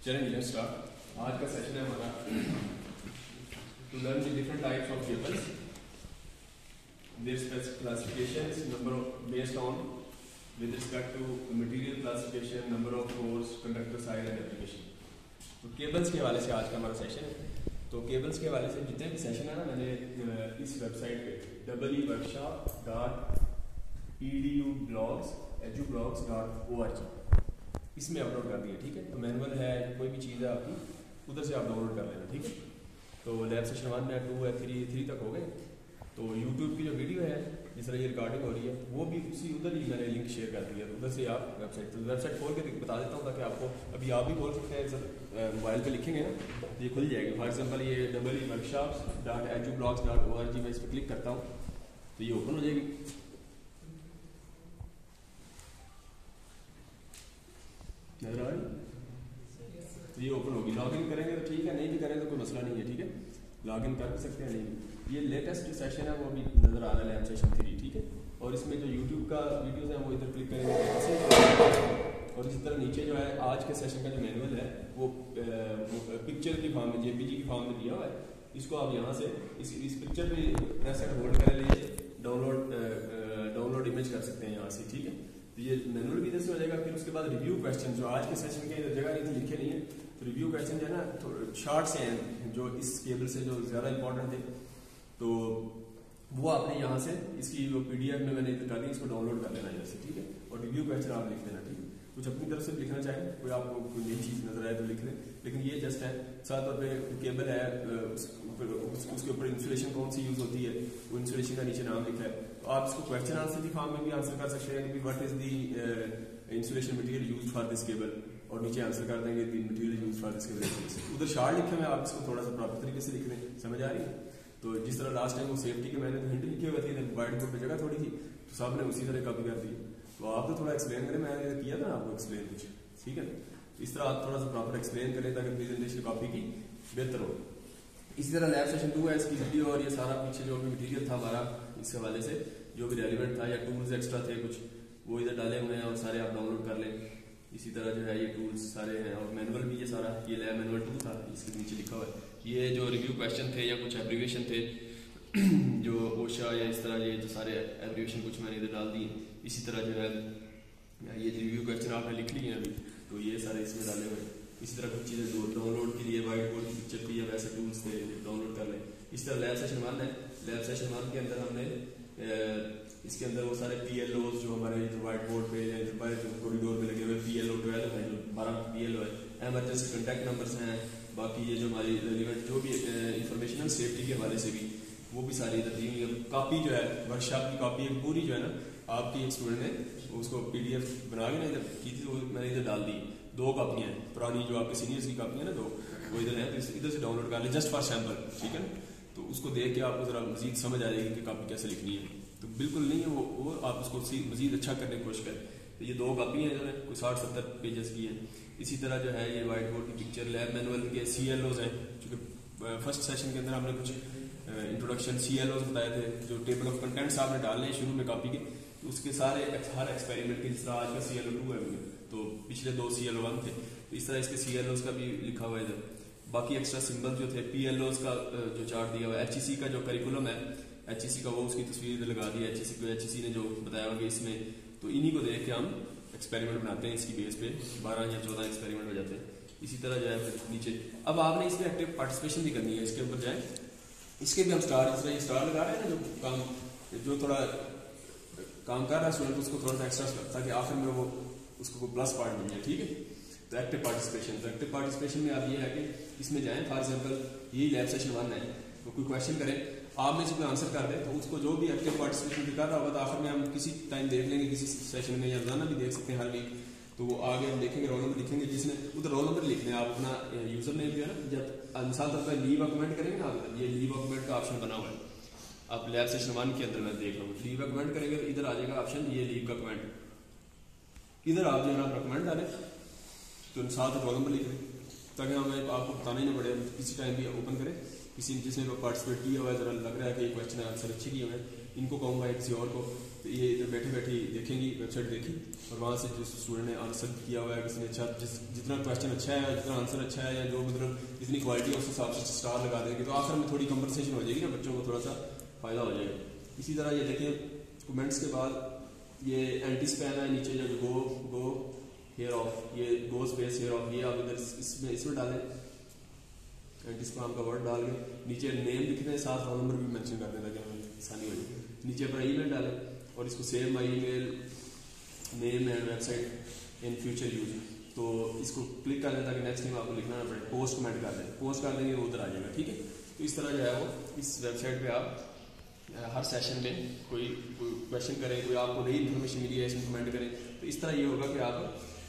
चलें let's start. आज का सेशन है हमारा to learn the different types of cables, their specific classifications, number of based on with respect to material classification, number of cores, conductor size and application. तो cables के हवाले से आज का हमारा सेशन है। तो केबल्स के हवाले से जितने भी सेशन है ना, मैंने इस वेबसाइट पे www.workshop.edublogs.org इसमें अपलोड कर दिया। ठीक है, तो मैनुअल है, कोई भी चीज़ है आपकी उधर से आप डाउनलोड कर लेना। ठीक है, तो लैब सेशन 1 है, 2 है, 3 तक हो गए। तो यूट्यूब की जो वीडियो है जिस तरह ये रिकॉर्डिंग हो रही है वो भी उसी उधर ही मैंने लिंक शेयर कर दिया, उधर से आप वेबसाइट खोल के बता देता हूँ ताकि आपको अभी आप भी खोल सकते हैं। मोबाइल पे लिखेंगे ना तो ये खुल जाएगी। फॉर एग्जांपल ये workshops.edublogs.org में इस पर क्लिक करता हूँ तो ये ओपन हो जाएगी। नजर आ रही तो ये ओपन होगी। लॉगिन करेंगे तो ठीक है, नहीं भी करें तो कोई मसला नहीं है। ठीक है, लॉगिन कर भी सकते हैं, नहीं। ये लेटेस्ट सेशन है वो भी नजर आ रहा है, लैब सेशन 3। ठीक है, और इसमें जो यूट्यूब का वीडियोस है वो इधर क्लिक करेंगे और इसी तरह नीचे जो है आज के सेशन का जो मैनुअल है वो पिक्चर की फॉर्म में, जेपीजी की फॉर्म में दिया हुआ है। इसको आप यहाँ से इस पिक्चर पे प्रेस एंड होल्ड कर लीजिए, डाउनलोड इमेज कर सकते हैं यहाँ से। ठीक है, तो ये मैनुअल भी इधर से हो जाएगा। फिर उसके बाद रिव्यू क्वेश्चन जो आज के सेशन के जगह नहीं थे, लिखे नहीं है, तो रिव्यू क्वेश्चन जो है ना शॉर्ट से हैं जो इस केबल से जो ज़्यादा इंपॉर्टेंट थे, तो वो आपने यहाँ से इसकी जो पीडीएफ में मैंने कर दी, इसको डाउनलोड कर लेना यहाँ से। ठीक है, और रिव्यू क्वेश्चन आप लिख देना। ठीक है, कुछ अपनी तरफ से लिखना चाहें, कोई आपको कोई नई चीज़ नजर आए तो लिख लें, लेकिन ये जस्ट है। साथ तौर पर केबल है, उसके ऊपर इंसुलेशन कौन सी यूज़ होती है, वो इंसुलेशन का नीचे नाम लिखा है। तो आप इसको क्वेश्चन आंसर की फॉर्म में भी आंसर कर सकते हैं कि what is the insulation material used for this cable, और नीचे आंसर कर देंगे the material used for this cable. उधर शार्ट लिखे हुए, आप इसको थोड़ा सा प्रॉपर तरीके से लिख लें। समझ आ रही है? तो जिस तरह लास्ट टाइम वो सेफ्टी के मैंने हिंट लिखे हुए थे, व्हाइट बोर्ड पे जगह थोड़ी थी तो सब ने उसी तरह कॉपी कर दी। तो आप तो थोड़ा एक्सप्लेन करें, मैंने किया था ना आपको एक्सप्लेन कुछ। ठीक है, तो इस तरह आप थोड़ा सा प्रॉपर एक्सप्लेन करें ताकि प्रेजेंटेशन कॉपी की बेहतर हो। इसी तरह लैब सेशन 2 है, इसकी वीडियो और ये सारा पीछे जो भी मटीरियल था हमारा इस हवाले से जो भी रेलिवेंट था या टूल्स एक्स्ट्रा थे कुछ, वो इधर डाले हुए हैं और सारे आप डाउनलोड कर लें। इसी तरह जो है ये टूल्स सारे हैं और मैनुअल भी ये सारा, ये लैब मैनुअल 2 था, इसके नीचे लिखा हुआ है। ये जो रिव्यू क्वेश्चन थे या कुछ एब्रीविएशन थे जो ओशा या इस तरह, ये जो सारे एब्रीविएशन कुछ मैंने इधर डाल दिए। इसी तरह जो है ये रिव्यू क्वेश्चन आपने लिख लिए हैं अभी, तो ये सारे इसमें डाले हुए हैं। इसी तरह कुछ चीज़ें डाउनलोड के लिए व्हाइट बोर्ड की पिक्चर की या वैसे टूल्स थे डाउनलोड कर लें। इस तरह लैब सेशन 1 है, लैब सेशन 1 के अंदर हमने इसके अंदर वो सारे PLOs जो हमारे व्हाइट बोर्ड पे या कॉरिडोर पे लगे हुए PLO 12 है, जो 12 PLO है, एमरजेंसी कॉन्टैक्ट नंबर्स हैं। बाकी ये जो हमारी रिलेवेंट जो भी इंफॉर्मेशन है सेफ्टी के हवाले से भी वो भी सारी इधर दी हुई है। कॉपी जो है वर्कशॉप की कॉपी एक पूरी जो है ना आपकी एक स्टूडेंट ने उसको PDF बना के ना इधर की थी, वो मैंने इधर डाल दी। 2 कॉपियाँ हैं पुरानी जो आपके सीनियर्स की कॉपियाँ ना 2, वो इधर हैं, तो इधर से डाउनलोड कर लें जस्ट फॉर सैम्पल। ठीक है, तो उसको देख के आपको जरा मजीद समझ आ जाएगी कि कॉपी कैसे लिखनी है। तो बिल्कुल नहीं है वो आप उसको मजीद अच्छा करने की कोशिश करें। तो ये 2 कॉपियाँ हैं, कोई 60-70 पेजेस की हैं। इसी तरह जो है ये व्हाइट बोर्ड की पिक्चर, लैब मैनुअल के CLOs हैं, चूँकि फर्स्ट सेशन के अंदर हमने कुछ इंट्रोडक्शन CLOs बताए थे, जो टेबल ऑफ कंटेंट्स आपने डालने शुरू में कॉपी के, तो उसके सारे हर एक्सपेरिमेंट के, जिस तरह आज का CLO 2 है तो पिछले 2 CLO 1 थे, तो इस तरह इसके CLOs का भी लिखा हुआ है इधर। बाकी एक्स्ट्रा सिंबल जो थे, PLOs का जो चार्ट दिया हुआ है, HEC का जो करिकुलम है HEC का, वो उसकी तस्वीर इधर लगा दी है। HEC ने जो बताया हुआ कि इसमें, तो इन्हीं को देख के हम एक्सपेरिमेंट बनाते हैं, इसकी बेस पे 12 या 14 एक्सपेरिमेंट हो जाते हैं। इसी तरह जो है नीचे अब आपने इसमें एक्टिव पार्टिसिपेशन भी करनी है। इसके ऊपर जाए, इसके भी हम स्टार लगा रहे हैं ना, जो थोड़ा काम कर रहा है स्टूडेंट उसको थोड़ा सा एक्स्ट्रा ताकि आखिर में वो उसको प्लस पॉइंट मिल जाए। ठीक है, तो एक्टिव पार्टिसिपेशन में आप ये है कि इसमें जाएं, फॉर एग्जांपल यही लैब सेशन 1 है, तो कोई क्वेश्चन करें, आप में से कोई आंसर कर दे, तो उसको जो भी एक्टिव पार्टिसिपेशन कर रहा होगा तो आखिर में हम किसी टाइम देख लेंगे, किसी सेशन में या रोजाना भी देख सकते हैं हर वीक, तो वो आगे हम देखेंगे, रोल नंबर लिखेंगे, जिसने उधर रोल नंबर लिखने आप अपना यूजर नेम जो है ना, जब मिसाल तौर पर लीव कमेंट करेंगे ना, ये लीव कमेंट का ऑप्शन बना हुआ है। आप लैब सेशन 1 के अंदर मैं देख रहा हूँ, लीव का कमेंट करेंगे तो इधर आ जाएगा ऑप्शन, ये लीव का कमेंट, इधर आप जो है ना अपना कमेंट डालें, तो साथ रोल नंबर लिख लें ताकि हमें आपको बताना ही ना पड़े। किसी टाइम भी ओपन करें, किसी जिसने पार्टिसिपेट किया हुआ है, जरा लग रहा है कि ये क्वेश्चन आंसर अच्छे किए हुए हैं, इनको कहूँगा किसी और को, तो ये इधर बैठी बैठी देखेंगी, वेबसाइट देखी और वहाँ से जिस स्टूडेंट ने आंसर किया हुआ है, किसी ने अच्छा जितना क्वेश्चन अच्छा है, जितना आंसर अच्छा है, या जो मतलब जितनी क्वालिटी है उस हिसाब से स्टार लगा देंगे, तो आखिर में थोड़ी कंपनसेशन हो जाएगी ना, बच्चों को थोड़ा सा फ़ायदा हो जाएगा। इसी तरह ये देखें कमेंट्स के बाद ये एंटी स्पैम है, नीचे जो गो हेयर ऑफ, ये गो स्पेस हेयर ऑफ, ये आप इधर इसमें डालें, एंटी स्पैम का वर्ड डाल के नीचे नेम लिख दें, साथ रोल नंबर भी मेंशन कर दें ताकि हमें आसानी हो जाए। नीचे अपना ईमेल डालें और इसको save my email name and website in future use, तो इसको क्लिक कर दें ताकि नेक्स्ट टाइम आपको लिखना ना पड़े। पोस्ट कमेंट कर दें, पोस्ट कर देंगे वो उधर आ जाएगा, ठीक है। तो इस तरह जो है वो इस वेबसाइट पे आप हर सेशन में कोई क्वेश्चन करें, कोई आपको नई इन्फॉर्मेशन मिली है इसमें कमेंट करें, तो इस तरह ये होगा कि आप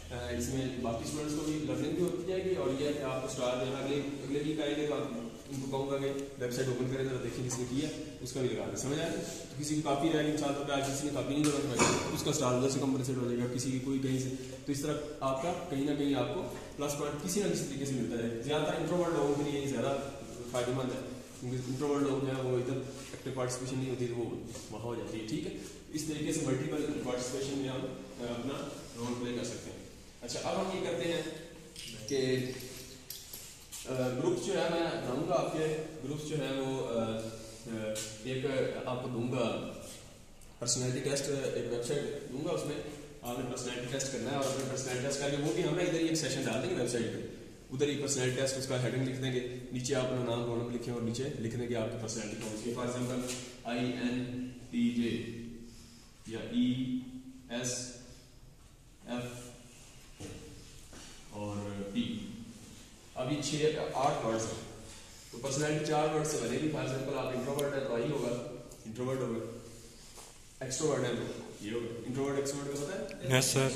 इसमें बाकी स्टूडेंट्स को भी लर्निंग भी होती जाएगी और ये है कि आपको स्टार देना अगले वीक आएंगे तो आप इनको कहूँगा कि वेबसाइट ओपन करें तो देखिए किसने किया, उसका भी लगा दें, समझ आए। तो किसी की कॉपी रहेगी, मिसाल तौर पर आज किसी ने कॉपी नहीं लगा तो उसका स्टार उधर से कंपनसेट हो जाएगा, किसी की कोई कहीं से, तो इस तरह आपका कहीं ना कहीं आपको प्लस पॉइंट किसी ना किसी तरीके से मिलता है। ज़्यादातर इंट्रोवर्ट लोगों के लिए ज़्यादा फायदेमंद है, क्योंकि इंट्रोवर्ट लोग जो है वो इधर एक्टिव पार्टिसिपेशन नहीं होती तो वो वहाँ हो जाती है, ठीक है। इस तरीके से मल्टीपल पार्टिसिपेशन में हम अपना रोल प्ले कर सकते हैं। अच्छा, अब हम ये करते हैं कि ग्रुप्स जो है मैं बनाऊंगा, आपके ग्रुप्स जो है वो एक आपको दूंगा पर्सनैलिटी टेस्ट, एक वेबसाइट दूंगा, उसमें आपने पर्सनैलिटी टेस्ट करना है और अपने पर्सनैलिटी टेस्ट करके वो भी हम इधर ही एक सेशन डाल देंगे वेबसाइट पे, उधर ही पर्सनैलिटी टेस्ट उसका हेडिंग लिख देंगे, नीचे आप अपना नाम रोल नंबर लिखें और नीचे लिख देंगे आपकी पर्सनैलिटी कौन सी है। फॉर एग्जाम्पल INTJ या ESF और P, अभी 6-8 वर्ड्स हैं, तो पर्सनैलिटी 4 वर्ड से बनेगी। फॉर एग्जाम्पल आप इंट्रोवर्ट है तो आई होगा, इंट्रोवर्ट होगा, एक्सट्रोवर्ट है तो ये होगा, इंट्रोवर्ट एक्सट्रोवर्ट का पता है? Yes sir.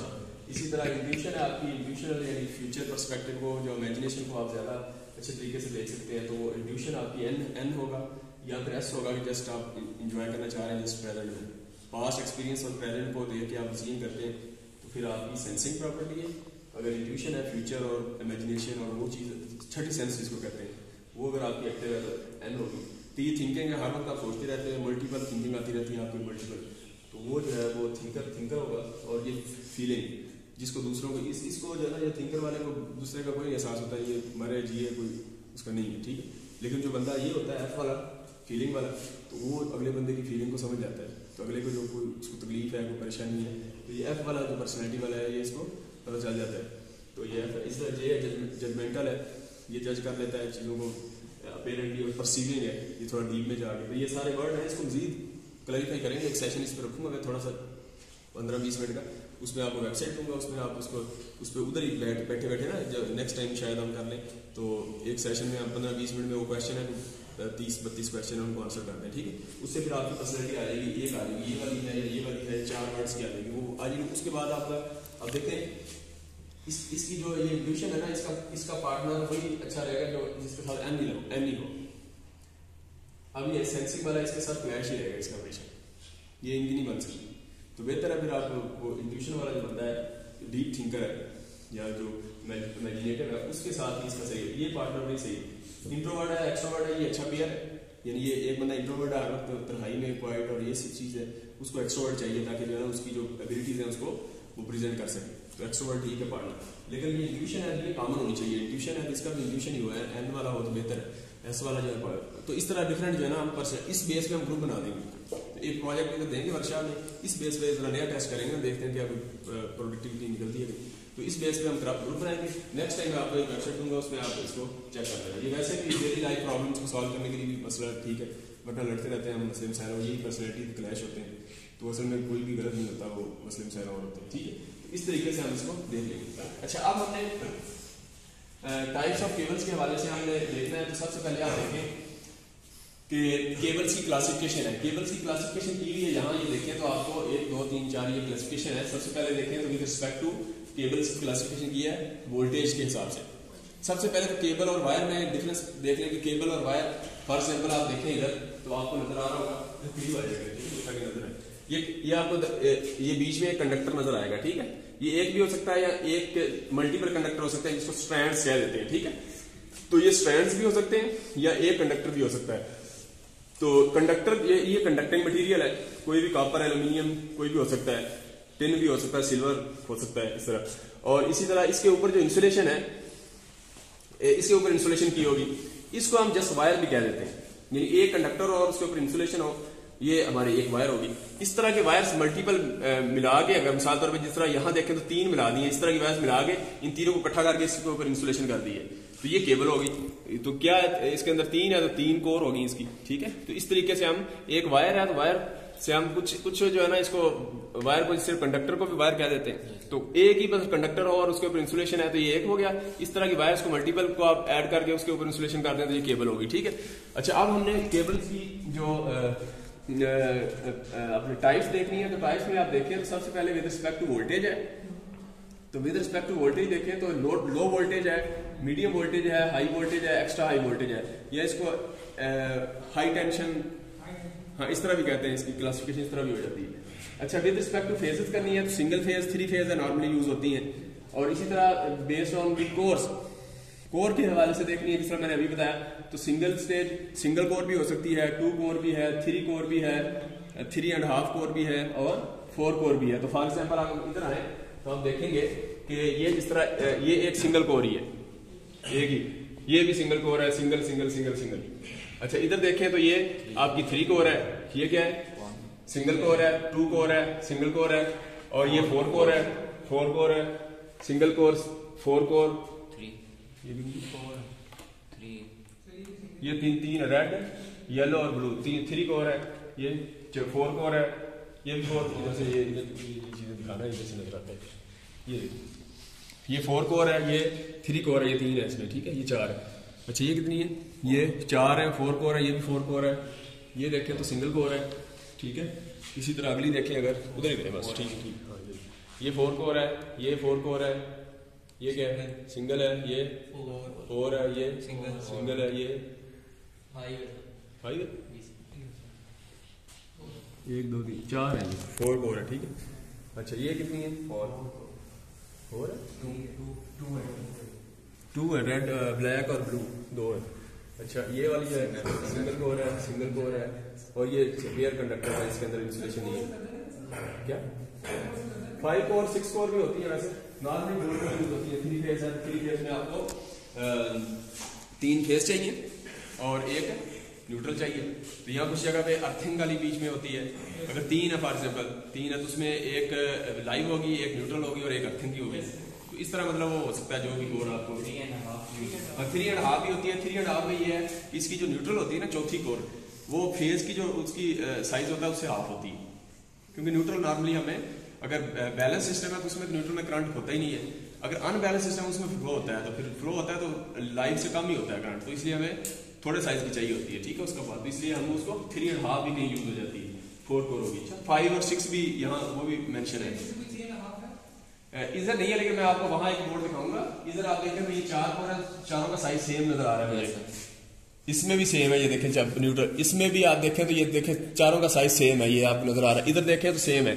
इसी तरह इंट्यूशन है आपकी, इंट्यूशन यानी फ्यूचर पर्सपेक्टिव को, जो इमेजिनेशन को आप ज़्यादा अच्छे तरीके से देख सकते हैं, तो इंट्यूशन आपकी N होगा, या फिर S होगा कि जस्ट आप इंजॉय करना चाह रहे हैं जस्ट प्रेजेंट में, पास्ट एक्सपीरियंस और प्रेजेंट को देख के आप सीन करते हैं, तो फिर आपकी सेंसिंग प्रॉपर्टी है। अगर इंट्यूशन है फ्यूचर और इमेजिनेशन और वो चीज़ छठी सेंस जिसको कहते हैं, वो अगर आपकी एक्टिव है तो N होगी। तो ये थिंकिंग है, हर वक्त आप सोचते रहते हैं, मल्टीपल थिंकिंग आती रहती है आपकी मल्टीपल, तो वो जो है वो थिंकर होगा। और ये फीलिंग जिसको दूसरों को इसको जो है ना, ये थिंकर वाले को दूसरे का कोई एहसास होता है, ये मरे जिए कोई उसका नहीं है, ठीक है। लेकिन जो बंदा ये होता है F वाला, फीलिंग वाला, तो वो अगले बंदे की फीलिंग को समझ जाता है, तो अगले को जो कोई उसको तकलीफ है, कोई परेशानी है, तो ये F वाला जो पर्सनैलिटी वाला है ये इसको पता चल जाता है। तो ये इस तरह ये जजमेंटल है, ये जज कर लेता है चीज़ों को, अपेरेंटली और परसीविंग है, ये थोड़ा डीप में जाके। तो ये सारे वर्ड हैं, इसको मजीद क्लैरिफाई करेंगे, एक सेशन इस पर रखूँगा मैं थोड़ा सा 15-20 मिनट का, उसमें आपको वेबसाइट दूंगा, उसमें आप उसको उस पर उधर ही बैठे बैठे ना, जब नेक्स्ट टाइम शायद हम कर लें तो एक सेशन में आप 15-20 मिनट में वो क्वेश्चन है 30-32 क्वेश्चन है उनको आंसर करते हैं, ठीक है। उससे फिर आपकी पर्सनैलिटी आ जाएगी, एक आ जाएगी, ये वाली है या ये वाली है, 4 वर्ड्स की आ जाएगी, वो आ जाएगी। उसके बाद आपका अब देखते हैं इसकी जो ये इंट्यूशन है ना, इसका पार्टनर वही अच्छा रहेगा जो जिसके साथ एन नहीं हो। अब ये सेंसिंग वाला इसके साथ क्लैश ही रहेगा इसका हमेशा, ये इनकी नहीं बन सकती। तो बेहतर है फिर आप वो इंट्यूशन वाला जो बंदा है, डीप थिंकर है या जो इमेजिनेटिव है, उसके साथ ही इसका सही है, ये पार्टनर नहीं सही। इंट्रोवर्ट है एक्सट्रोवर्ट है, ये अच्छा पेयर है, यानी ये एक बंदा इंट्रोवर्ट है हर वक्त तन्हाई में क्वाइट और ये सब चीज़ है, उसको एक्सट्रोवर्ट चाहिए ताकि जो है ना उसकी जो एबिलिटीज है उसको वो प्रेजेंट कर सके, तो एक्सट्रोवर्ट ठीक है पार्टनर। लेकिन ये इंट्यूशन है ये कॉमन होनी चाहिए, इंट्यूशन है इसका भी इंट्यूशन ही हुआ है, एन वाला हो तो बेहतर है, एस वाला जो है। तो इस तरह डिफरेंट जो है ना हम इस बेस पे हम ग्रुप बना देंगे, तो एक प्रोजेक्ट इधर देंगे वर्कशॉप में, इस बेस पे जरा नया टेस्ट करेंगे, देखते हैं क्या प्रोडक्टिविटी निकलती है। तो इस बेस पे हम ग्रुप बनाएंगे। नेक्स्ट टाइम आपको एक वेबसाइट दूंगा, उसमें आप इसको चेक कर लेना। ये वैसे भी डेली लाइफ प्रॉब्लम्स को सॉल्व करने के लिए भी मसला ठीक है, वरना लड़ते रहते हैं हम मसले मसाइल, यही पर्सनैलिटी क्लैश होते हैं, तो असल में कोई भी गलत नहीं होता, वो मसले मसाइल और होते हैं, ठीक है। तो इस तरीके से हम इसको देख लेंगे। अच्छा, अब हमने टाइप्स ऑफ केबल्स के हवाले से हमने देखना है, तो सबसे पहले आप देखें कि केबल्स की क्लासिफिकेशन है। केबल्स की क्लासिफिकेशन की हुई है यहाँ, ये देखें तो आपको 1, 2, 3, 4 ये क्लासिफिकेशन है। सबसे पहले देखें तो विद रिस्पेक्ट टू केबल्स की क्लासिफिकेशन की है वोल्टेज के हिसाब से। सबसे पहले तो केबल और वायर में डिफरेंस देख लें कि केबल और वायर, फॉर एग्जाम्पल आप देखें इधर तो आपको नजर आ रहा होगा, ये आपको ये बीच में एक कंडक्टर नजर आएगा, ठीक है। ये एक भी हो सकता है या एक मल्टीपल कंडक्टर हो सकता है, जिसको स्ट्रैंड्स कह देते हैं, ठीक है। तो ये स्ट्रैंड्स भी हो सकते हैं या एक कंडक्टर भी हो सकता है। तो कंडक्टर ये कंडक्टिंग मटेरियल है, कोई भी कॉपर, एल्यूमिनियम कोई भी हो सकता है, टिन भी हो सकता है, सिल्वर हो सकता है, इस तरह। और इसी तरह इसके ऊपर जो इंसुलेशन है, इसके ऊपर इंसुलेशन की होगी, इसको हम जस्ट वायर भी कह देते हैं, यानी एक कंडक्टर और उसके ऊपर इंसुलेशन हो, ये हमारी एक वायर होगी। इस तरह के वायर्स मल्टीपल मिला के, अगर मिसाल तौर पे जिस तरह यहाँ देखें तो 3 मिला दिए, इस तरह की वायर्स मिला के इन तीनों को इकट्ठा करके इसके ऊपर इंसुलेशन कर दी है, तो ये केबल होगी। तो क्या है, इसके अंदर 3 है तो 3 कोर होगी इसकी, ठीक है। तो इस तरीके से हम एक वायर है तो वायर से हम कुछ जो है ना, इसको वायर को सिर्फ कंडक्टर को भी वायर कह देते हैं, तो एक ही बस कंडक्टर हो और उसके ऊपर इंसुलेशन है तो ये एक हो गया। इस तरह की वायर्स को मल्टीपल को आप ऐड करके उसके ऊपर इंसुलेशन कर दें तो ये केबल होगी, ठीक है। अच्छा, अब हमने केबल की जो अपने टाइप्स देखनी है, तो टाइप्स में आप देखें तो सबसे पहले विद रिस्पेक्ट टू वोल्टेज है, तो विद रिस्पेक्ट टू वोल्टेज देखें तो लो वोल्टेज है, मीडियम वोल्टेज है, हाई वोल्टेज है, एक्स्ट्रा हाई वोल्टेज है, या इसको हाई टेंशन, हाँ इस तरह भी कहते हैं, इसकी क्लासिफिकेशन इस तरह भी हो जाती है। अच्छा, विद रिस्पेक्ट टू फेजेस करनी है तो सिंगल फेज, 3 फेज है नॉर्मली यूज होती हैं, और इसी तरह बेस्ड ऑन दी कोर के हवाले से देखनी है, जिस तरह मैंने अभी बताया, तो सिंगल स्टेज सिंगल कोर भी हो सकती है, 2 कोर भी है, 3 कोर भी है, 3.5 कोर भी है, और 4 कोर भी है। तो फॉर एग्जाम्पल आप इधर आए तो आप देखेंगे कि ये जिस तरह ये एक सिंगल कोर ही है, एक ही, ये भी सिंगल कोर है, सिंगल सिंगल सिंगल सिंगल। अच्छा, इधर देखें तो ये आपकी 3 कोर है, ये क्या है, सिंगल कोर है, 2 कोर है, सिंगल कोर है, और ये 4 कोर है, 4 कोर है, सिंगल कोर, 4 कोर, 3, ये भी 4 है, 3, ये 3 रेड, येलो और ब्लू, 3 कोर है, ये 4 कोर है, ये भी 4, जैसे ये चीजें दिखाना है, जैसे नजर आता है, ये 4 कोर है, ये 3 कोर है, ये 3 है इसमें, ठीक है, ये 4 है। अच्छा, ये कितनी है, ये 4 है, 4 कोर है, ये भी 4 कोर है, ये देखें तो सिंगल कोर है, ठीक है। इसी तरह अगली देखें, अगर उधर ही करें बस, ठीक है, ठीक, हाँ ये 4 कोर है, ये 4 कोर है, ये क्या है, सिंगल है, ये 4 है, ये सिंगल है, ये 5 1 2 3 4 है, 4 कोर है, ठीक है। अच्छा, ये कितनी है, 4 है, 2 है, रेड ब्लैक और ब्लू 2 है। अच्छा, ये वाली जो है सिंगल कोर है, सिंगल कोर है, और ये पेयर कंडक्टर है, इसके अंदर इंसुलेशन नहीं है, क्या 5 कोर 6 कोर भी होती है, वैसे नॉर्मली 2 कोर यूज होती है। 3 फेज है, 3 फेज में आपको 3 फेज चाहिए और एक न्यूट्रल चाहिए। तो यहाँ कुछ जगह पे अर्थिंग वाली बीच में होती है, अगर 3 है फॉर एग्जाम्पल, 3 है तो उसमें एक लाइव होगी, एक न्यूट्रल होगी और एक अर्थिंग की होगी। तो इस तरह मतलब वो हो सकता है जो भी कोर आपको 3.5 भी होती है। 3.5 में ये है, इसकी जो न्यूट्रल होती है ना, चौथी कोर, वो फेज की जो उसकी साइज होता है उससे हाफ होती है, क्योंकि न्यूट्रल नॉर्मली हमें, अगर बैलेंस सिस्टम है तो उसमें न्यूट्रल में करंट होता ही नहीं है, अगर अनबैलेंस सिस्टम है उसमें फ्लो होता है, तो फिर फ्लो होता है तो लाइव से कम ही होता है करंट, तो इसलिए हमें थोड़े साइज की चाहिए होती है, ठीक है। उसका बाद इसलिए हम उसको 3.5 भी कहीं यूज हो जाती है, 4 कोर होगी। 5 और 6 भी यहाँ वो भी मेंशन है, इधर नहीं है, लेकिन मैं आपको वहां एक बोर्ड दिखाऊंगा। इधर आप देखें तो ये 4 कोर है, चारों का साइज सेम नजर आ रहा है मुझे, इसमें भी सेम है, ये देखें जब न्यूट्रल, इसमें भी आप देखें तो ये देखें चारों का साइज सेम है, ये आपको नजर आ रहा है। इधर देखें तो सेम है,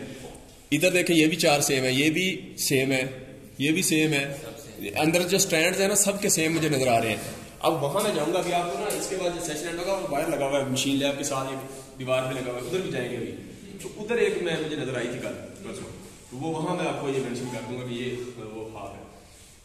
इधर देखें ये भी 4 सेम है, ये भी सेम है, ये भी सेम है, अंदर जो स्ट्रैंड्स है ना सबके सेम मुझे नजर आ रहे हैं। अब वहां मैं जाऊंगा अभी आपको ना, इसके बाद जो सेशन एंड होगा वो वायर लगा हुआ है मशीन लैब के साथ, एक दीवार पे लगा हुआ है, उधर भी जाएंगे अभी। तो उधर एक मैं मुझे नजर आई थी कल परसों, तो वो वहां मैं आपको ये मेंशन कर दूंगा कि ये वो हाफ है।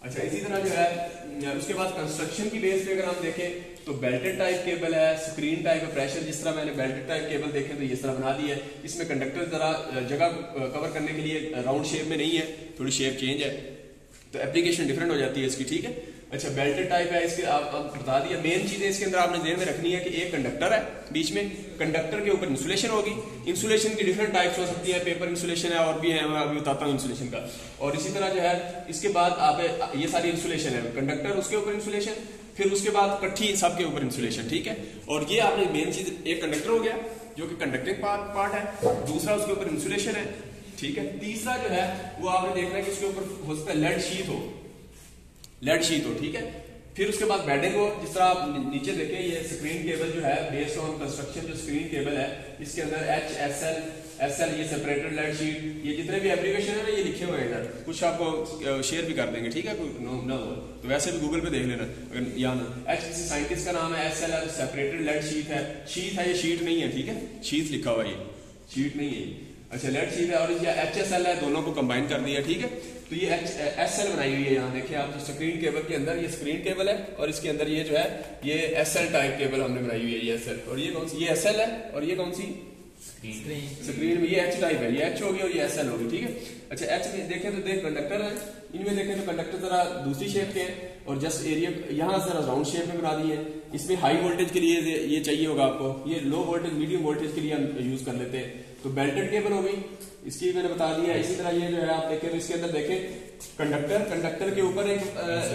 अच्छा, इसी तरह जो है उसके बाद कंस्ट्रक्शन की बेस पे अगर हम देखें तो बेल्टेड टाइप केबल है, स्क्रीन टाइप है, प्रेशर, जिस तरह मैंने बेल्टेड टाइप केबल देखे तो इस तरह बना दी है। इसमें कंडक्टर जरा जगह कवर करने के लिए राउंड शेप में नहीं है, थोड़ी शेप चेंज है, तो एप्लीकेशन डिफरेंट हो जाती है इसकी, ठीक है। अच्छा, बेल्टेड टाइप है, इसके आप बता दिया। मेन चीजें इसके अंदर आपने ध्यान में रखनी है कि एक कंडक्टर है बीच में, कंडक्टर के ऊपर इंसुलेशन होगी। इंसुलेशन की डिफरेंट टाइप्स हो सकती है, पेपर इंसुलेशन है और भी है, मैं अभी बताता हूँ इंसुलेशन का। और इसी तरह जो है इसके बाद आप ये सारी इंसुलेशन है, कंडक्टर उसके ऊपर इंसुलेशन, फिर उसके बाद कट्ठी सबके ऊपर इंसुलेशन, ठीक है। और ये आपने मेन चीज, एक कंडक्टर हो गया जो कि कंडक्टिंग पार्ट है, दूसरा उसके ऊपर इंसुलेशन है, ठीक है। तीसरा जो है वो आपने देखना है कि उसके ऊपर हो सकता है लेड शीट हो, ठीक है। फिर उसके बाद बेडिंग हो, जिस तरह आप नीचे देखें, ये स्क्रीन केबल जो है बेस्ड ऑन कंस्ट्रक्शन, जो स्क्रीन केबल है इसके अंदर HSL SL, ये सेपरेटेड लेड शीट, ये जितने भी एप्लीकेशन है ना ये लिखे हुए हैं इधर, कुछ आपको शेयर भी कर देंगे, ठीक है, कोई ना हो तो वैसे भी गूगल पे देख लेना अगर यहाँ H किसी साइंटिस्ट का नाम है, SL है तो सेपरेटेड लेड शीट है, शीट है ये शीट नहीं है, ठीक है, शीट लिखा हुआ है ये शीट नहीं है, अच्छा लेड शीट है, और ये HSL है, दोनों को कंबाइन कर दिया, ठीक है। तो ये SL बनाई हुई है, यहाँ देखिए आप जो स्क्रीन केबल के अंदर ये स्क्रीन केबल है और इसके अंदर ये जो है ये SL टाइप केबल हमने बनाई हुई है, ये SL, और ये कौन सी, ये SL है और ये कौन सी स्क्रीन में, ये H टाइप है, ये H होगी और ये SL होगी, ठीक है। अच्छा H में देखें तो देख कंडक्टर है, इनमें देखें तो कंडक्टर जरा दूसरी शेप के हैं और जस्ट एरिया यहाँ जरा राउंड शेप में बना दिए हैं। इसमें हाई वोल्टेज के लिए ये चाहिए होगा आपको, ये लो वोल्टेज मीडियम वोल्टेज के लिए हम यूज कर लेते हैं, तो बेल्टेड केबल हो गई, इसकी मैंने बता दिया। इसी तरह ये जो है आप देखें तो इसके अंदर देखें कंडक्टर के ऊपर एक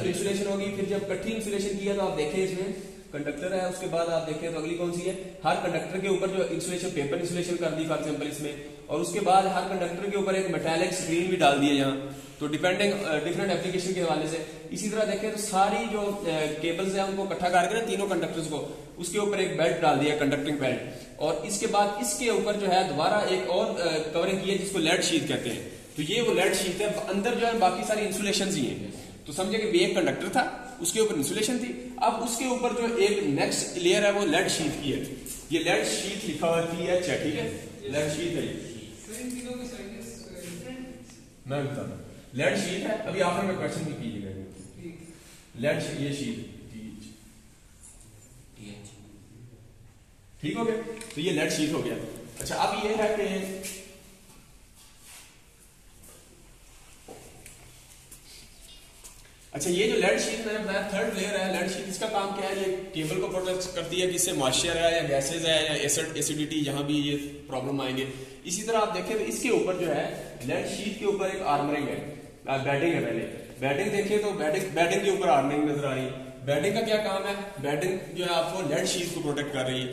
इंसुलेशन होगी, फिर जब कट्ठी इंसुलेशन किया तो आप देखें इसमें कंडक्टर है, उसके बाद आप देखें तो अगली कौन सी है, हर कंडक्टर के ऊपर जो इंसुलेशन पेपर इंसुलेशन कर दी फॉर एग्जांपल इसमें, और उसके बाद हर कंडक्टर के ऊपर एक मेटालिक स्क्रीन भी डाल दी है यहाँ, तो डिपेंडिंग डिफरेंट एप्लीकेशन के हवाले से। इसी तरह देखें तो सारी जो केबल्स है उनको इकट्ठा करके ना तीनों कंडक्टर्स को, उसके ऊपर एक बेल्ट डाल दिया कंडक्टिंग बेल्ट, और इसके बाद इसके ऊपर जो है दोबारा एक और कवरिंग की है जिसको लेड शीट कहते हैं। तो ये वो लेड शीट है, अंदर जो है बाकी सारी इंसुलेशन ही है। तो समझे कि एक कंडक्टर था, उसके ऊपर इंसुलेशन थी, अब उसके ऊपर जो एक नेक्स्ट लेयर है वो लेड शीट की है, ये लेड शीट लिखा हुआ TH है, ठीक है, लेड शीट है, मैं बताता हूँ लेड शीट है। अभी आखिर में क्वेश्चन भी कीजिएगा, लेड ये शीट ठीक हो गया, तो ये लेड शीट हो गया। अच्छा अब ये है कि अच्छा ये जो लेड शीट मैंने बताया थर्ड लेयर है लेड शीट, इसका काम क्या है, ये केबल को प्रोटेक्ट करती है कि इससे मॉइस्चर है या गैसेज है या एसिडिटी जहां भी ये प्रॉब्लम आएंगे। इसी तरह आप देखें तो इसके ऊपर जो है लेड शीट के ऊपर एक आर्मरिंग है, बैडिंग है, पहले बैडिंग देखें तो बैडिंग के ऊपर आर्मरिंग नजर आ रही है। बैडिंग का क्या काम है, बैडिंग जो है आपको लेड शीट को प्रोटेक्ट कर रही है,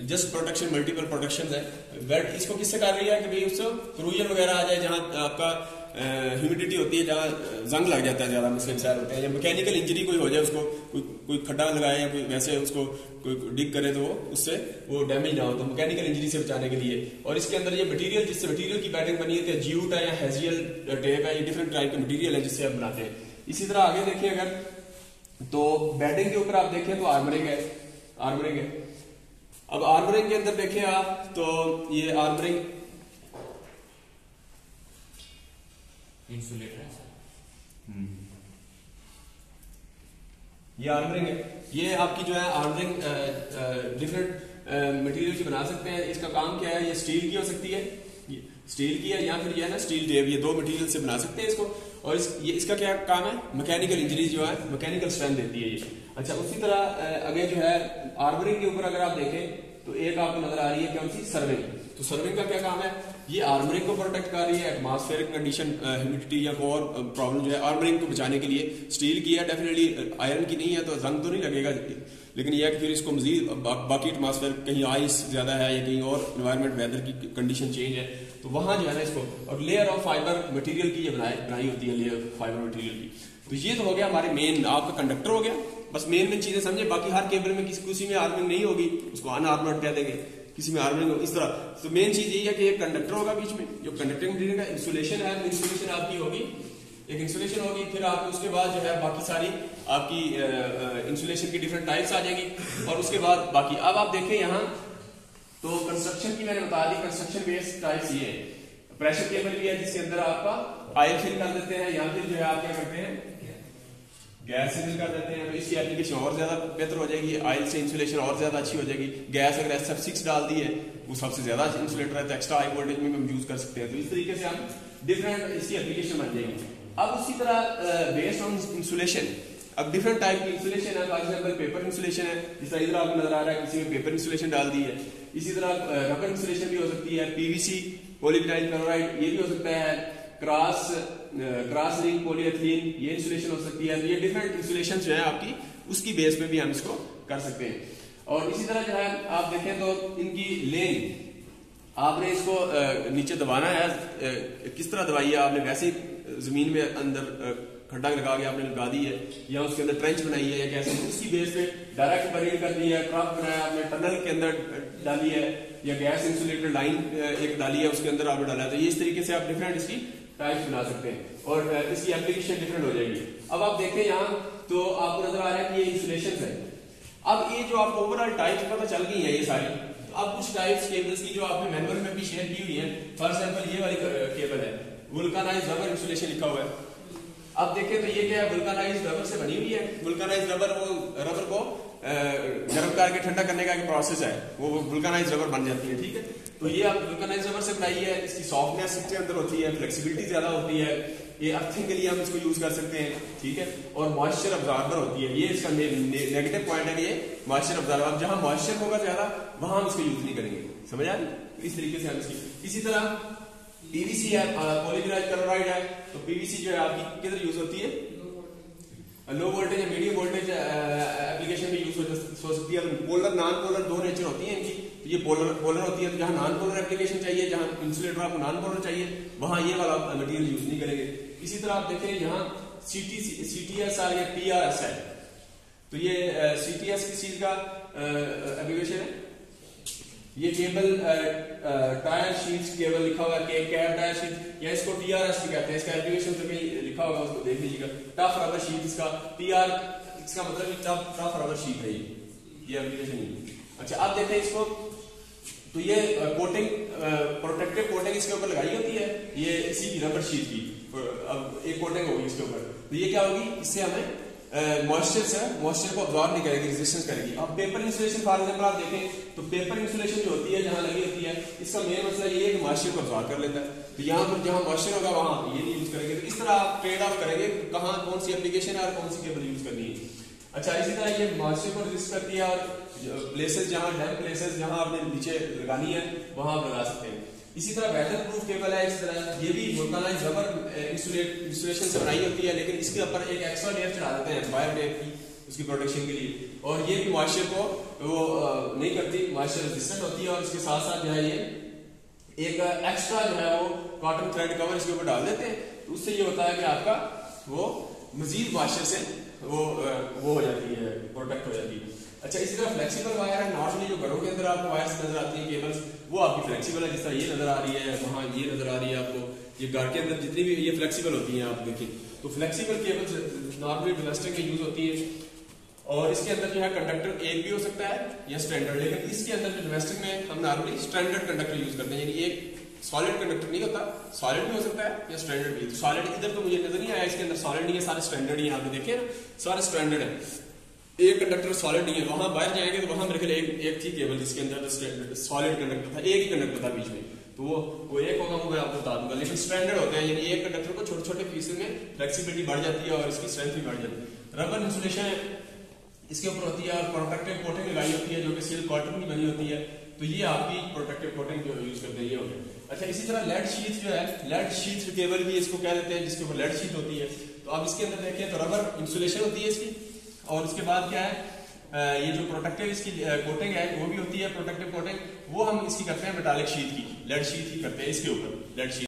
जस्ट प्रोटेक्शन मल्टीपल प्रोटेक्शन है। बेड इसको किससे कर रही है कि भाई उससे क्रूजन वगैरह आ जाए, जहां आपका ह्यूमिडिटी होती है, जहां जंग लग जाता है, ज्यादा मुस्लिम सैर होते हैं, या मैकेनिकल इंजरी कोई हो जाए, उसको कोई खड्डा लगाए या कोई वैसे उसको कोई डिग करे तो उससे वो डैमेज ना हो, तो मैकेनिकल इंजरी से बचाने के लिए। और इसके अंदर ये मटेरियल जिससे मटेरियल की बैडिंग बनी है, ज्यूट है या हेजियल टेप है, ये डिफरेंट टाइप के मटेरियल है जिससे हम बनाते हैं। इसी तरह आगे देखिए अगर तो बैडिंग के ऊपर आप देखें तो आर्मरिंग है, आर्मरिंग है। अब आर्मरिंग के अंदर देखें आप तो ये आर्मरिंग इंसुलेटर है, ये आर्मरिंग है, ये आपकी जो है आर्मरिंग डिफरेंट मटेरियल की बना सकते हैं। इसका काम क्या है, ये स्टील की हो सकती है, स्टील की है या फिर ये है ना स्टील टेप, ये दो मटेरियल से बना सकते हैं इसको। और इसका क्या काम है, मैकेनिकल इंजरी जो है मैकेनिकल स्ट्रेंथ देती है ये। अच्छा उसी तरह आगे जो है आर्मरिंग के ऊपर अगर आप देखें तो एक आपको नजर आ रही है कौन सी, सर्विंग। तो सर्विंग का क्या काम है, ये आर्मरिंग को प्रोटेक्ट कर रही है, एटमॉस्फेरिक कंडीशन ह्यूमिडिटी या कोई और प्रॉब्लम जो है आर्मरिंग को बचाने के लिए। स्टील की है, डेफिनेटली आयरन की नहीं है तो जंग तो नहीं लगेगा, लेकिन यह है कि फिर इसको मजीद बाकी एटमॉस्फेयर कहीं आइस ज्यादा है या कहीं और एनवायरमेंट वेदर की कंडीशन चेंज है तो वहां जो है ना इसको, और लेयर ऑफ फाइबर मटेरियल की ये बनाई होती है, लेयर फाइबर मटेरियल की। तो ये तो हो गया हमारे मेन, आपका कंडक्टर हो गया, बस मेन चीजें समझे। बाकी हर केबल में किसी में आर्मरिंग नहीं होगी, उसको अनआर्मर्ड कह देंगे, किसी में आर्मरिंग होगी, इस तरह। तो मेन चीज यही है कि एक कंडक्टर होगा बीच में, जो कंडक्टिंग मटेरियल का इंसुलेशन है, इंसुलेशन आपकी होगी, एक इंसुलेशन होगी, फिर आप उसके बाद जो है बाकी सारी आपकी इंसुलेशन की डिफरेंट टाइप्स आ जाएगी, और उसके बाद बाकी। अब आप देखें यहाँ तो कंस्ट्रक्शन की मैंने बता दी, कंस्ट्रक्शन बेस्ड टाइप्स ये है। प्रेशर केबल भी है जिसके अंदर आपका ऑयल फिल कर देते हैं, या फिर जो है आप क्या करते हैं गैस से फिल कर देते हैं, तो इसकी एप्लीकेशन और ज्यादा बेहतर हो जाएगी, ऑयल से इंसुलेशन और ज्यादा अच्छी हो जाएगी। गैस अगर SF6 डाल दी है वो सबसे ज्यादा इंसुलेटर है, तो एक्स्ट्रा हाई वोल्टेज में हम यूज कर सकते हैं। तो इस तरीके से हम डिफरेंट इसकी एप्लीकेशन बन जाएगी। अब उसी तरह बेस्ड ऑन इंसुलेशन, अब डिफरेंट टाइप की इंसुलेशन है, फॉर एग्जांपल पेपर इंसुलेशन है, जिस तरह इधर आपको नजर आ रहा है किसी में पेपर इंसुलेशन डाल दी है। इसी तरह रबर इंसुलेशन भी हो सकती है, PVC पॉलीविनाइल क्लोराइड ये भी हो सकता है, क्रॉस लिंक पॉलीएथिलीन ये इंसुलेशन हो सकती है। तो ये डिफरेंट इंसुलेशन जो है आपकी उसकी बेस पे भी हम इसको कर सकते हैं। और इसी तरह जो है आप देखें तो इनकी लेन, आपने इसको नीचे दबाना है, किस तरह दबाई है आपने, वैसे जमीन में अंदर खड्डा लगा के आपने लगा दी है, या उसके अंदर ट्रेंच बनाई है या कैसे, उसकी बेस पे डायरेक्ट बरीड कर दी है, ट्रक बनाया आपने, टनल के अंदर डाली है, या गैस इंसुलेटेड लाइन एक डाली है, उसके अंदर आपने डाला है। तो ये इस तरीके से आप डिफरेंट इसकी टाइप्स बना सकते हैं और इसकी एप्लीकेशन डिफरेंट हो जाएगी। अब आप देखें यहाँ तो आपको नजर आ रहा है कि ये इंसुलेशन है। अब ये जो आपको ओवरऑल टाइप्स पता चल गई है ये सारी, तो अब कुछ टाइप्स केबल्स की जो आपने मैनुअल में भी शेयर की हुई है, फॉर एग्जांपल ये वाली केबल है, वुल्कानाइज्ड रबर इंसुलेशन लिखा हुआ है। अब देखें तो ये क्या है, वुल्कानाइज्ड रबर से बनी हुई है। वुल्कानाइज्ड रबर वो रबर को गर्म करके ठंडा करने का एक प्रोसेस है, वो वुल्कानाइज्ड रबर बन जाती है। ठीक है, तो ये आप वुल्कानाइज्ड रबर से बनाई है, इसकी सॉफ्टनेस इसके अंदर होती है, फ्लेक्सिबिलिटी ज्यादा होती है, ये अर्थिंग के लिए हम इसको यूज कर सकते हैं। ठीक है, और मॉइस्चर अब्जॉर्बर होती है, ये इसका नेगेटिव पॉइंट है कि ये मॉइस्चर अब्जॉर्बर, जहां मॉइस्चर होगा ज्यादा वहां हम इसको यूज नहीं करेंगे। समझ आ रही? इस तरीके से हम इसकी। इसी तरह पीवीसी है, पॉलीविनाइल क्लोराइड है, तो पीवीसी जो है आपकी किधर यूज होती है, लो वोल्टेज या मीडियम वोल्टेज एप्लीकेशन में यूज हो सकती है। पोलर नॉन पोलर दो नेचर होती है इनकी, तो ये पोलर होती है, तो जहां नॉन पोलर एप्लीकेशन चाहिए, जहां इंसुलेटर आपको नॉन पोलर चाहिए, वहां ये वाला मटेरियल यूज नहीं करेंगे। इसी तरह आप देखें यहाँ CTSR या PRS है, तो ये CTS किस चीज का एप्लीकेशन है, ये केबल टायर शीट केबल लिखा हुआ है, कैब टायर शीट, या इसको TRS भी कहते हैं। इसका एप्लीकेशन तो कहीं लिखा होगा, उसको देख लीजिएगा। टफ रबर शीट, इसका PR, इसका मतलब टफ रबर शीट है ये एप्लीकेशन ही। अच्छा, अब देखें इसको, तो ये कोटिंग, प्रोटेक्टिव कोटिंग इसके ऊपर लगाई होती है, ये इसी की रबर शीट की। अब एक कोटिंग होगी इसके ऊपर, तो ये क्या होगी, इससे हमें मॉइस्चर को अब्जॉर्ब नहीं करेगी, रेजिस्टेंस करेगी। अब पेपर इंसुलेशन फॉर एग्जांपल आप देखें तो पेपर इंसुलेशन जो होती है, जहां लगी होती है, इसका मेन मसला ये है कि मॉइस्चर को अब्जॉर्ब कर लेता है। तो यहाँ पर जहां मॉइस्चर होगा वहां ये नहीं यूज करेंगे। तो इस तरह आप ट्रेड ऑफ करेंगे कहाँ कौन सी एप्लीकेशन है और कौन सी केबल यूज करनी है। अच्छा, इसी तरह ये मॉइस्चर को रेजिस्ट करती है, और प्लेसेस जहां डैम्प प्लेसेस जहां आपने नीचे लगानी है वहां आप लगा सकते हैं। इसी तरह वेदर प्रूफ केबल है, इस तरह ये भी वुल्कानाइज्ड रबर इंसुलेशन से बनाई होती है, लेकिन इसके ऊपर एक एक्स्ट्रा लेयर चढ़ा देते हैं बायोटेप की, उसकी प्रोटेक्शन के लिए। और ये भी मॉइस्चर को वो नहीं करती, मॉइस्चर रेजिस्टेंट होती है। और इसके साथ साथ जो है ये एक एक्स्ट्रा जो है वो कॉटन थ्रेड कवर इसके ऊपर डाल देते हैं, तो उससे ये होता है कि आपका वो मजीद मॉइस्चर से वो हो जाती है, प्रोटेक्ट हो जाती है। अच्छा, इसी तरह फ्लेक्सिबल वायर है, नॉर्मली जो घरों के अंदर आपको वायर्स नजर आती है केबल्स, वो आपकी फ्लेक्सिबल है, जिस तरह ये नजर आ रही है, वहां ये नजर आ रही है आपको, ये घर के अंदर जितनी भी ये फ्लेक्सिबल होती हैं आप देखिए। तो फ्लेक्सिबल केबल्स नॉर्मली डोमेस्टिक में यूज होती है, और इसके अंदर जो है कंडक्टर एक भी हो सकता है या स्टैंडर्ड, लेकिन इसके अंदर जो डोमेस्टिक में हम नॉर्मली स्टैंडर्ड कंडक्टर यूज करते हैं, यानी एक सॉलिड कंडक्टर नहीं होता, सॉलिड भी हो सकता है या स्टैंडर्ड भी। तो सॉलिड इधर तो मुझे नजर नहीं आया, इसके अंदर सॉलिड नहीं है, सारे स्टैंडर्ड ही आपने देखे ना, सारे स्टैंडर्ड है। एक कंडक्टर सॉलिड नहीं है, वहां बाहर जाएंगे तो वहां मेरे ख्याल एक थी केबल जिसके अंदर सॉलिड कंडक्टर था, एक ही कंडक्टर था बीच में, तो वो एक होगा, वो मैं आपको बता दूंगा। लेकिन स्टैंडर्ड होते हैं, यानी एक कंडक्टर को छोटे छोटे पीसेस में फ्लेक्सिबिलिटी बढ़ जाती है और इसकी स्ट्रेंथ भी बढ़ जाती है। रबर इंसुलेशन इसके ऊपर होती है, और प्रोटेक्टिव कोटिंग लगाई होती है जो कि सिल्क कॉटन की बनी होती है, तो ये आपकी प्रोटेक्टिव कोटिंग जो यूज करते हैं ये हो गया। अच्छा, इसी तरह लेड शीट जो है, लेड शीट केबल भी इसको कह देते हैं, जिसके ऊपर लेड शीट होती है। तो आप इसके अंदर देखें तो रबर इंसुलेशन होती है इसकी, और उसके बाद क्या है, ये जो प्रोटेक्टिव इसकी कोटिंग है वो भी होती है, प्रोटेक्टिव कोटिंग, वो हम इसकी करते हैं मेटालिक शीट की, लेड शीट की करते हैं इसके ऊपर, लेड शीट।